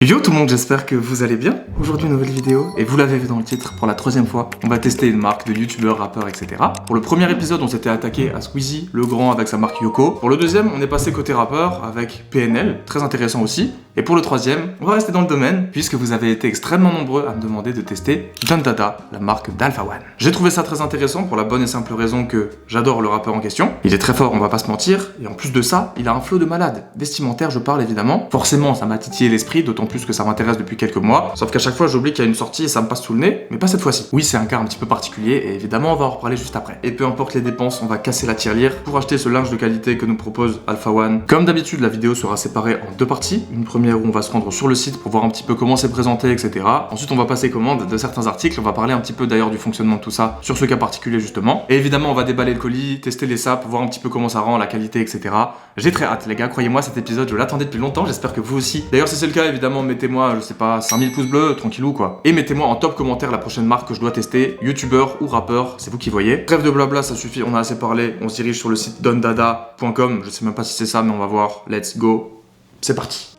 Yo tout le monde, j'espère que vous allez bien. Aujourd'hui une nouvelle vidéo, et vous l'avez vu dans le titre, pour la troisième fois, on va tester une marque de youtubeurs, rappeurs, etc. Pour le premier épisode, on s'était attaqué à Squeezie, le grand avec sa marque Yoko. Pour le deuxième, on est passé côté rappeur avec PNL, très intéressant aussi. Et pour le troisième, on va rester dans le domaine, puisque vous avez été extrêmement nombreux à me demander de tester Don Dada, la marque d'Alpha One. J'ai trouvé ça très intéressant pour la bonne et simple raison que j'adore le rappeur en question. Il est très fort, on va pas se mentir, et en plus de ça, il a un flow de malade. Vestimentaire, je parle évidemment. Forcément, ça m'a titillé l'esprit, d'autant plus que ça m'intéresse depuis quelques mois. Sauf qu'à chaque fois, j'oublie qu'il y a une sortie et ça me passe sous le nez, mais pas cette fois-ci. Oui, c'est un cas un petit peu particulier, et évidemment, on va en reparler juste après. Et peu importe les dépenses, on va casser la tirelire pour acheter ce linge de qualité que nous propose Alpha One. Comme d'habitude, la vidéo sera séparée en deux parties. Une première où on va se rendre sur le site pour voir un petit peu comment c'est présenté, etc. Ensuite, on va passer commande de certains articles. On va parler un petit peu d'ailleurs du fonctionnement de tout ça sur ce cas particulier justement. Et évidemment, on va déballer le colis, tester les saps, voir un petit peu comment ça rend, la qualité, etc. J'ai très hâte, les gars. Croyez-moi, cet épisode, je l'attendais depuis longtemps. J'espère que vous aussi. D'ailleurs, si c'est le cas, évidemment, mettez-moi, je sais pas, 5000 pouces bleus, tranquillou quoi. Et mettez-moi en top commentaire la prochaine marque que je dois tester, youtubeur ou rappeur, c'est vous qui voyez. Trêve de blabla, ça suffit, on a assez parlé. On se dirige sur le site dondada.com. Je sais même pas si c'est ça, mais on va voir. Let's go. C'est parti.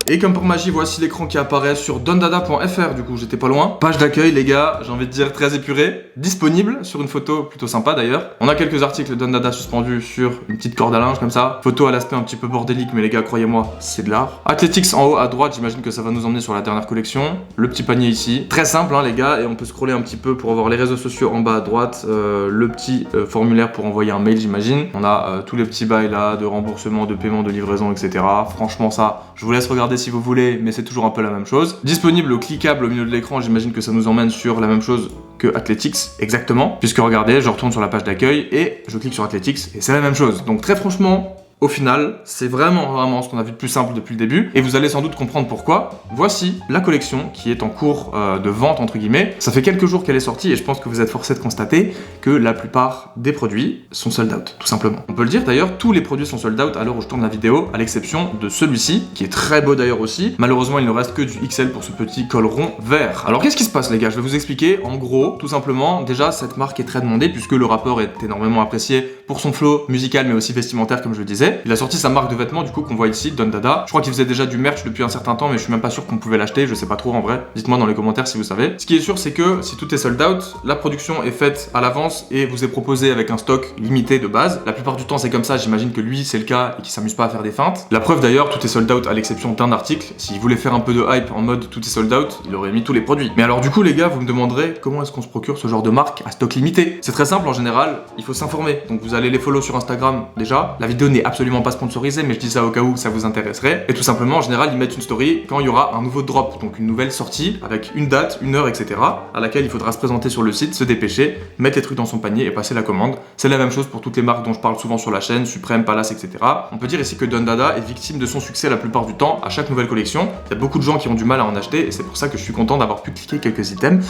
Et comme pour magie, voici l'écran qui apparaît sur dondada.fr, du coup j'étais pas loin. Page d'accueil les gars, j'ai envie de dire très épuré, disponible sur une photo plutôt sympa d'ailleurs. On a quelques articles Dondada suspendus sur une petite corde à linge comme ça. Photo à l'aspect un petit peu bordélique, mais les gars croyez-moi, c'est de l'art. Athletics en haut à droite, j'imagine que ça va nous emmener sur la dernière collection. Le petit panier ici, très simple hein les gars, et on peut scroller un petit peu pour avoir les réseaux sociaux en bas à droite. Le petit formulaire pour envoyer un mail j'imagine. On a tous les petits bails là, de remboursement, de paiement, de livraison, etc. Franchement ça, je vous laisse regarder si vous voulez, mais c'est toujours un peu la même chose. Disponible cliquable au milieu de l'écran, j'imagine que ça nous emmène sur la même chose que Athletics, exactement. Puisque regardez, je retourne sur la page d'accueil et je clique sur Athletics et c'est la même chose. Donc très franchement, au final, c'est vraiment ce qu'on a vu de plus simple depuis le début, et vous allez sans doute comprendre pourquoi. Voici la collection qui est en cours de vente, entre guillemets. Ça fait quelques jours qu'elle est sortie, et je pense que vous êtes forcés de constater que la plupart des produits sont sold out, tout simplement. On peut le dire d'ailleurs, tous les produits sont sold out à l'heure où je tourne la vidéo, à l'exception de celui-ci, qui est très beau d'ailleurs aussi. Malheureusement, il ne reste que du XL pour ce petit col rond vert. Alors qu'est-ce qui se passe les gars? Je vais vous expliquer. En gros, tout simplement, déjà, cette marque est très demandée, puisque le rappeur est énormément apprécié pour son flow musical, mais aussi vestimentaire, comme je le disais. Il a sorti sa marque de vêtements du coup qu'on voit ici, Don Dada. Je crois qu'il faisait déjà du merch depuis un certain temps, mais je suis même pas sûr qu'on pouvait l'acheter, je sais pas trop en vrai. Dites-moi dans les commentaires si vous savez. Ce qui est sûr, c'est que si tout est sold out, la production est faite à l'avance et vous est proposée avec un stock limité de base. La plupart du temps c'est comme ça, j'imagine que lui c'est le cas et qu'il s'amuse pas à faire des feintes. La preuve d'ailleurs, tout est sold out à l'exception d'un article. S'il voulait faire un peu de hype en mode tout est sold out, il aurait mis tous les produits. Mais alors du coup les gars, vous me demanderez comment est-ce qu'on se procure ce genre de marque à stock limité? C'est très simple en général, il faut s'informer. Donc vous allez les follow sur Instagram déjà. La vidéo n'est absolument pas sponsorisée, mais je dis ça au cas où ça vous intéresserait. Et tout simplement, en général, ils mettent une story quand il y aura un nouveau drop, donc une nouvelle sortie, avec une date, une heure, etc. à laquelle il faudra se présenter sur le site, se dépêcher, mettre les trucs dans son panier et passer la commande. C'est la même chose pour toutes les marques dont je parle souvent sur la chaîne, Supreme, Palace, etc. On peut dire ici que Don Dada est victime de son succès la plupart du temps à chaque nouvelle collection. Il y a beaucoup de gens qui ont du mal à en acheter et c'est pour ça que je suis content d'avoir pu cliquer quelques items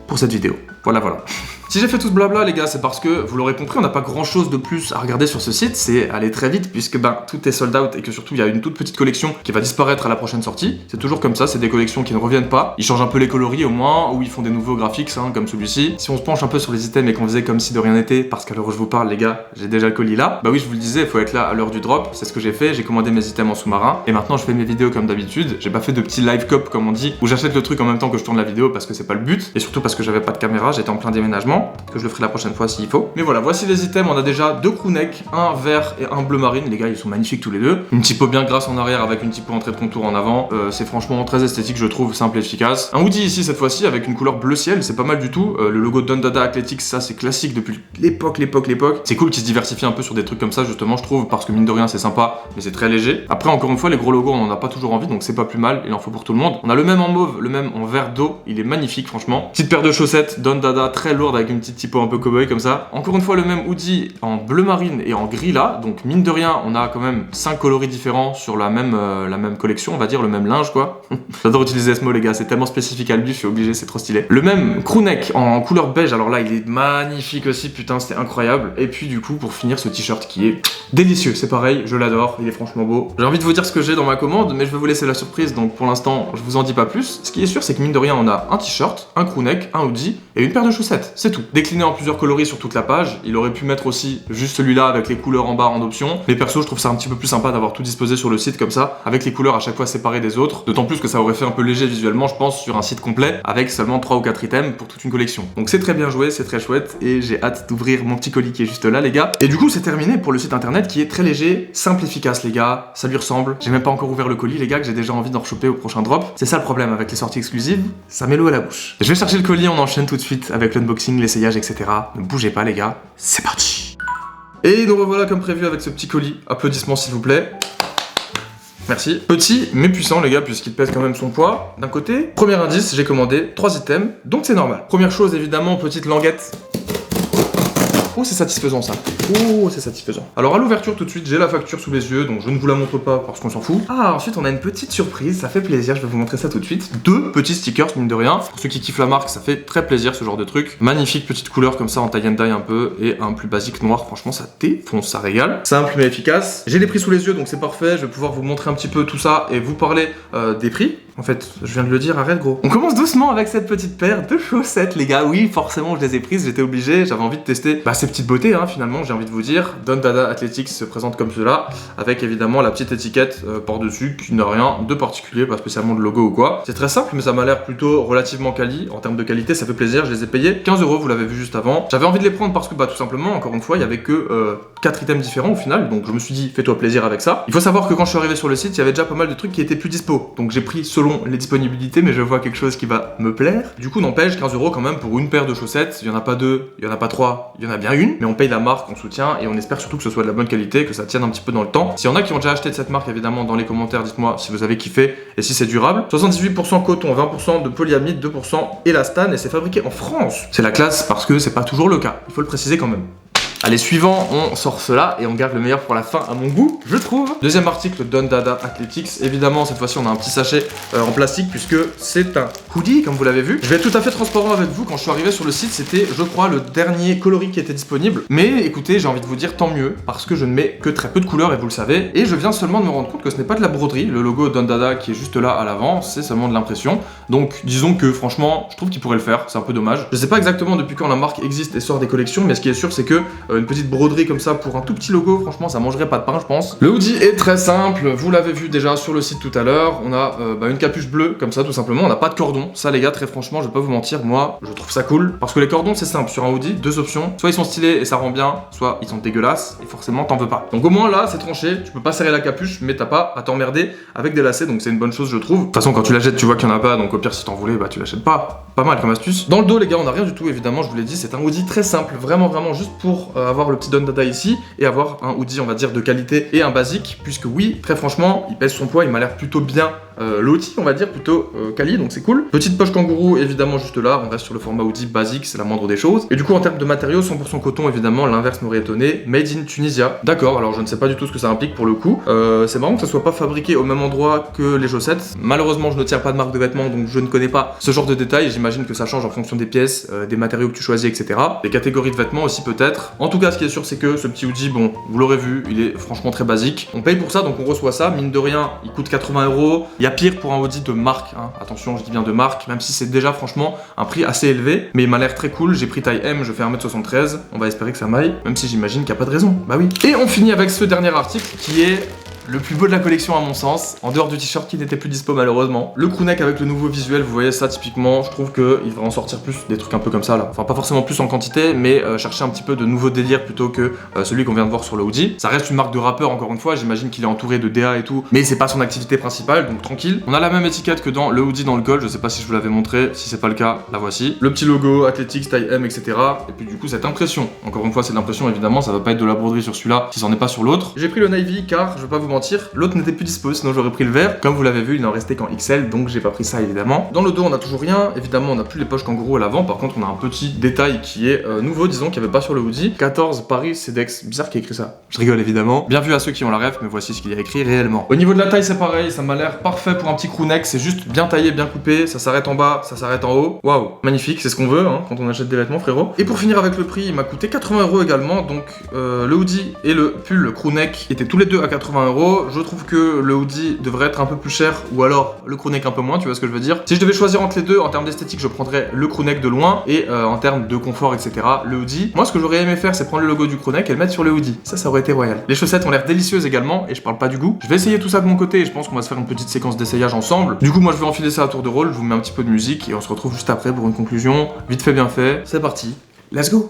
pour cette vidéo. Voilà. Si j'ai fait tout ce blabla les gars, c'est parce que, vous l'aurez compris, on n'a pas grand chose de plus à regarder sur ce site, c'est aller très vite puisque tout est sold out et que surtout il y a une toute petite collection qui va disparaître à la prochaine sortie. C'est toujours comme ça, c'est des collections qui ne reviennent pas. Ils changent un peu les coloris au moins, ou ils font des nouveaux graphiques comme celui-ci. Si on se penche un peu sur les items et qu'on faisait comme si de rien n'était, parce qu'à l'heure où je vous parle les gars, j'ai déjà le colis là. Bah oui, je vous le disais, il faut être là à l'heure du drop, c'est ce que j'ai fait, j'ai commandé mes items en sous-marin et maintenant je fais mes vidéos comme d'habitude. J'ai pas fait de petits live cop comme on dit, où j'achète le truc en même temps que je tourne la vidéo parce que c'est pas le but, et surtout parce que j'avais pas de caméra, j'étais en plein déménagement, que je le ferai la prochaine fois s'il faut. Mais voilà, voici les items, on a déjà deux crewnecks, un vert et un bleu marine, les gars ils sont magnifiques tous les deux. Une typo bien grasse en arrière avec une typo entrée de contour en avant, c'est franchement très esthétique je trouve, simple et efficace. Un hoodie ici cette fois-ci avec une couleur bleu ciel, c'est pas mal du tout. Le logo de Don Dada Athletics, ça c'est classique depuis l'époque. C'est cool qu'ils se diversifient un peu sur des trucs comme ça justement je trouve, parce que mine de rien c'est sympa, mais c'est très léger. Après encore une fois les gros logos on en a pas toujours envie, donc c'est pas plus mal, il en faut pour tout le monde. On a le même en mauve, le même en vert d'eau, il est magnifique franchement. Petite paire de chaussettes Don Dada très lourde avec une petite typo un peu cowboy comme ça. Encore une fois le même hoodie en bleu marine et en gris là, donc mine de rien on a quand même 5 coloris différents sur la même collection, on va dire le même linge quoi. J'adore utiliser ce mot les gars, c'est tellement spécifique à lui, je suis obligé, c'est trop stylé. Le même crewneck en couleur beige, alors là il est magnifique aussi, putain c'est incroyable. Et puis du coup pour finir ce t-shirt qui est délicieux, c'est pareil, je l'adore, il est franchement beau. J'ai envie de vous dire ce que j'ai dans ma commande, mais je vais vous laisser la surprise, donc pour l'instant je vous en dis pas plus. Ce qui est sûr c'est que mine de rien on a un t-shirt, un crewneck, un hoodie et une paire de chaussettes, c'est tout. tout. Décliné en plusieurs coloris sur toute la page. Il aurait pu mettre aussi juste celui-là avec les couleurs en bas en option. Mais perso, je trouve ça un petit peu plus sympa d'avoir tout disposé sur le site comme ça, avec les couleurs à chaque fois séparées des autres. D'autant plus que ça aurait fait un peu léger visuellement, je pense, sur un site complet, avec seulement 3 ou 4 items pour toute une collection. Donc c'est très bien joué, c'est très chouette, et j'ai hâte d'ouvrir mon petit colis qui est juste là, les gars. Et du coup, c'est terminé pour le site internet qui est très léger, simple, efficace, les gars. Ça lui ressemble. J'ai même pas encore ouvert le colis, les gars, que j'ai déjà envie d'en choper au prochain drop. C'est ça le problème avec les sorties exclusives, ça met l'eau à la bouche. Je vais chercher le colis, on enchaîne tout de suite avec l'unboxing, l'essayage, etc. Ne bougez pas, les gars. C'est parti. Et nous revoilà comme prévu avec ce petit colis. Applaudissements, s'il vous plaît. Merci. Petit mais puissant, les gars, puisqu'il pèse quand même son poids. D'un côté, premier indice, j'ai commandé 3 items, donc c'est normal. Première chose, évidemment, petite languette. Oh, c'est satisfaisant ça. Oh, c'est satisfaisant. Alors à l'ouverture tout de suite, j'ai la facture sous les yeux, donc je ne vous la montre pas parce qu'on s'en fout. Ah, ensuite on a une petite surprise, ça fait plaisir, je vais vous montrer ça tout de suite. 2 petits stickers, mine de rien. Pour ceux qui kiffent la marque, ça fait très plaisir ce genre de truc. Magnifique petite couleur comme ça en tie and dye un peu, et un plus basique noir, franchement ça défonce, ça régale. Simple mais efficace. J'ai les prix sous les yeux, donc c'est parfait, je vais pouvoir vous montrer un petit peu tout ça et vous parler des prix. En fait, je viens de le dire, arrête gros. On commence doucement avec cette petite paire de chaussettes, les gars. Oui, forcément, je les ai prises, j'étais obligé, j'avais envie de tester ces petites beautés, hein, finalement, j'ai envie de vous dire. Don Dada Athletics se présente comme cela, avec évidemment la petite étiquette par-dessus, qui n'a rien de particulier, pas spécialement de logo ou quoi. C'est très simple, mais ça m'a l'air plutôt relativement quali. En termes de qualité, ça fait plaisir, je les ai payés 15 €, vous l'avez vu juste avant. J'avais envie de les prendre parce que, tout simplement, encore une fois, il y avait que 4 items différents au final, donc je me suis dit, fais-toi plaisir avec ça. Il faut savoir que quand je suis arrivé sur le site, il y avait déjà pas mal de trucs qui étaient plus dispo, donc j'ai pris selon les disponibilités, mais je vois quelque chose qui va me plaire. Du coup, n'empêche, 15 € quand même pour une paire de chaussettes. Il y en a pas 2, il y en a pas 3, il y en a bien une, mais on paye la marque, on soutient, et on espère surtout que ce soit de la bonne qualité, que ça tienne un petit peu dans le temps. S'il y en a qui ont déjà acheté de cette marque, évidemment, dans les commentaires, dites-moi si vous avez kiffé et si c'est durable. 78% coton, 20% de polyamide, 2% élastane, et c'est fabriqué en France. C'est la classe parce que c'est pas toujours le cas, il faut le préciser quand même. Allez, suivant, on sort cela et on garde le meilleur pour la fin à mon goût, je trouve. Deuxième article, Don Dada Athletics. Évidemment, cette fois-ci, on a un petit sachet en plastique puisque c'est un hoodie, comme vous l'avez vu. Je vais être tout à fait transparent avec vous. Quand je suis arrivé sur le site, c'était, je crois, le dernier coloris qui était disponible. Mais écoutez, j'ai envie de vous dire tant mieux parce que je ne mets que très peu de couleurs et vous le savez. Et je viens seulement de me rendre compte que ce n'est pas de la broderie. Le logo Don Dada qui est juste là à l'avant, c'est seulement de l'impression. Donc, disons que franchement, je trouve qu'il pourrait le faire. C'est un peu dommage. Je sais pas exactement depuis quand la marque existe et sort des collections, mais ce qui est sûr, c'est que une petite broderie comme ça pour un tout petit logo, franchement ça mangerait pas de pain je pense. Le hoodie est très simple, vous l'avez vu déjà sur le site tout à l'heure, on a une capuche bleue comme ça tout simplement, on n'a pas de cordon, ça les gars très franchement je vais pas vous mentir, moi je trouve ça cool, parce que les cordons c'est simple, sur un hoodie, 2 options, soit ils sont stylés et ça rend bien, soit ils sont dégueulasses et forcément t'en veux pas. Donc au moins là c'est tranché, tu peux pas serrer la capuche mais t'as pas à t'emmerder avec des lacets, donc c'est une bonne chose je trouve. De toute façon quand tu l'achètes tu vois qu'il y en a pas, donc au pire si t'en voulais tu l'achètes pas. Pas mal comme astuce. Dans le dos les gars on a rien du tout évidemment, je vous l'ai dit, c'est un hoodie très simple, vraiment juste pour avoir le petit Don Dada ici et avoir un hoodie on va dire de qualité et un basique, puisque oui très franchement il pèse son poids, il m'a l'air plutôt bien loti on va dire, plutôt quali, donc c'est cool. Petite poche kangourou évidemment juste là, on reste sur le format hoodie basique, c'est la moindre des choses. Et du coup en termes de matériaux 100% coton évidemment, l'inverse m'aurait étonné, made in Tunisia. D'accord, alors je ne sais pas du tout ce que ça implique pour le coup. C'est marrant que ça soit pas fabriqué au même endroit que les chaussettes. Malheureusement je ne tiens pas de marque de vêtements donc je ne connais pas ce genre de détails, j'imagine que ça change en fonction des pièces, des matériaux que tu choisis, etc. Des catégories de vêtements aussi peut-être. En tout cas ce qui est sûr c'est que ce petit hoodie, bon vous l'aurez vu, il est franchement très basique. On paye pour ça donc on reçoit ça, mine de rien il coûte 80 €. Il y a pire pour un hoodie de marque, hein. Attention je dis bien de marque, même si c'est déjà franchement un prix assez élevé, mais il m'a l'air très cool. J'ai pris taille M, je fais 1m73, on va espérer que ça m'aille, même si j'imagine qu'il n'y a pas de raison, bah oui. Et on finit avec ce dernier article qui est le plus beau de la collection à mon sens, en dehors du t-shirt qui n'était plus dispo malheureusement. Le crewneck avec le nouveau visuel, vous voyez ça typiquement, je trouve qu'il devrait en sortir plus, des trucs un peu comme ça là. Enfin pas forcément plus en quantité, mais chercher un petit peu de nouveaux délires plutôt que celui qu'on vient de voir sur le hoodie. Ça reste une marque de rappeur encore une fois, j'imagine qu'il est entouré de DA et tout, mais c'est pas son activité principale, donc tranquille. On a la même étiquette que dans le hoodie dans le col, je sais pas si je vous l'avais montré, si c'est pas le cas, la voici. Le petit logo, Athletics, taille M, etc. Et puis du coup cette impression, encore une fois c'est de l'impression évidemment, ça va pas être de la broderie sur celui-là si c'en est pas sur l'autre. J'ai pris le navy car, je vais pas vous mentir, l'autre n'était plus dispo, sinon j'aurais pris le vert. Comme vous l'avez vu, il n'en restait qu'en XL, donc j'ai pas pris ça évidemment. Dans le dos, on a toujours rien. Évidemment, on n'a plus les poches kangourou à l'avant. Par contre, on a un petit détail qui est nouveau, disons, qu'il n'y avait pas sur le hoodie. 14 Paris Cedex. Bizarre qui a écrit ça. Je rigole évidemment. Bien vu à ceux qui ont la ref, mais voici ce qu'il y a écrit réellement. Au niveau de la taille, c'est pareil. Ça m'a l'air parfait pour un petit crewneck. C'est juste bien taillé, bien coupé. Ça s'arrête en bas, ça s'arrête en haut. Waouh, magnifique. C'est ce qu'on veut hein, quand on achète des vêtements, frérot. Et pour finir avec le prix, il m'a coûté 80 € également. Donc le hoodie et le pull crewneck étaient tous les deux à 80 €. gros, je trouve que le hoodie devrait être un peu plus cher, ou alors le crewneck un peu moins, tu vois ce que je veux dire. Si je devais choisir entre les deux, en termes d'esthétique, je prendrais le crewneck de loin, et en termes de confort, etc., le hoodie. Moi, ce que j'aurais aimé faire, c'est prendre le logo du crewneck et le mettre sur le hoodie. Ça aurait été royal. Les chaussettes ont l'air délicieuses également, et je parle pas du goût. Je vais essayer tout ça de mon côté, et je pense qu'on va se faire une petite séquence d'essayage ensemble. Du coup, moi, je vais enfiler ça à tour de rôle, je vous mets un petit peu de musique, et on se retrouve juste après pour une conclusion. Vite fait, bien fait. C'est parti. Let's go!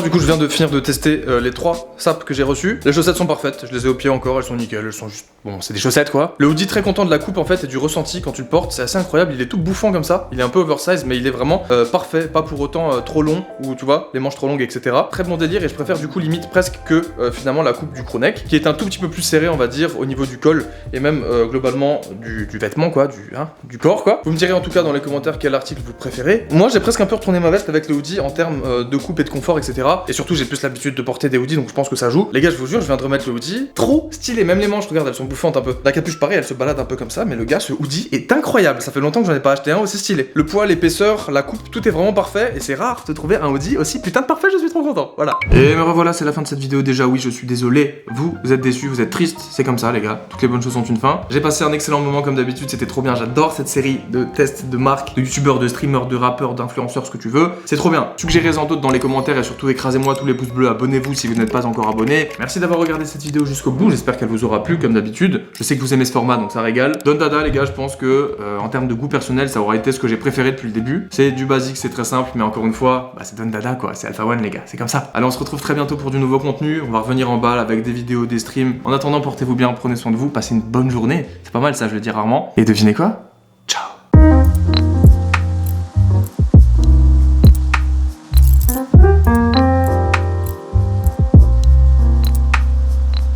Du coup, je viens de finir de tester les 3 sapes que j'ai reçus. Les chaussettes sont parfaites, je les ai au pied encore, elles sont nickel, elles sont juste... Bon, c'est des chaussettes quoi. Le hoodie, très content de la coupe en fait et du ressenti quand tu le portes, c'est assez incroyable, il est tout bouffant comme ça. Il est un peu oversize, mais il est vraiment parfait, pas pour autant trop long, ou tu vois, les manches trop longues, etc. Très bon délire, et je préfère du coup limite presque que finalement la coupe du crewneck, qui est un tout petit peu plus serré, on va dire, au niveau du col, et même globalement du vêtement quoi, du corps quoi. Vous me direz en tout cas dans les commentaires quel article vous préférez. Moi, j'ai presque un peu retourné ma veste avec le hoodie en termes de coupe et de confort, etc. Et surtout, j'ai plus l'habitude de porter des hoodies, donc je pense que ça joue. Les gars, je vous jure, je viens de remettre le hoodie. Trop stylé, même les manches, regarde, elles sont bouffantes un peu. La capuche, pareil, elle se balade un peu comme ça, mais le gars, ce hoodie est incroyable. Ça fait longtemps que j'en ai pas acheté un aussi stylé. Le poids, l'épaisseur, la coupe, tout est vraiment parfait, et c'est rare de trouver un hoodie aussi putain de parfait, je suis trop content. Voilà. Et me revoilà, c'est la fin de cette vidéo déjà. Oui, je suis désolé. Vous êtes déçus, vous êtes tristes, c'est comme ça, les gars. Toutes les bonnes choses ont une fin. J'ai passé un excellent moment comme d'habitude, c'était trop bien. J'adore cette série de tests de marques, de youtubeurs, de streamers, de rappeurs, d'influenceurs, ce que tu veux. C'est trop bien. Suggérez-en d'autres dans les commentaires et surtout écrasez-moi tous les pouces bleus, abonnez-vous si vous n'êtes pas encore abonné. Merci d'avoir regardé cette vidéo jusqu'au bout, j'espère qu'elle vous aura plu comme d'habitude. Je sais que vous aimez ce format donc ça régale. Don Dada les gars, je pense que en termes de goût personnel ça aura été ce que j'ai préféré depuis le début. C'est du basique, c'est très simple, mais encore une fois, c'est Don Dada quoi, c'est Alpha One les gars, c'est comme ça. Allez, on se retrouve très bientôt pour du nouveau contenu, on va revenir en balle avec des vidéos, des streams. En attendant, portez-vous bien, prenez soin de vous, passez une bonne journée. C'est pas mal ça, je le dis rarement. Et devinez quoi?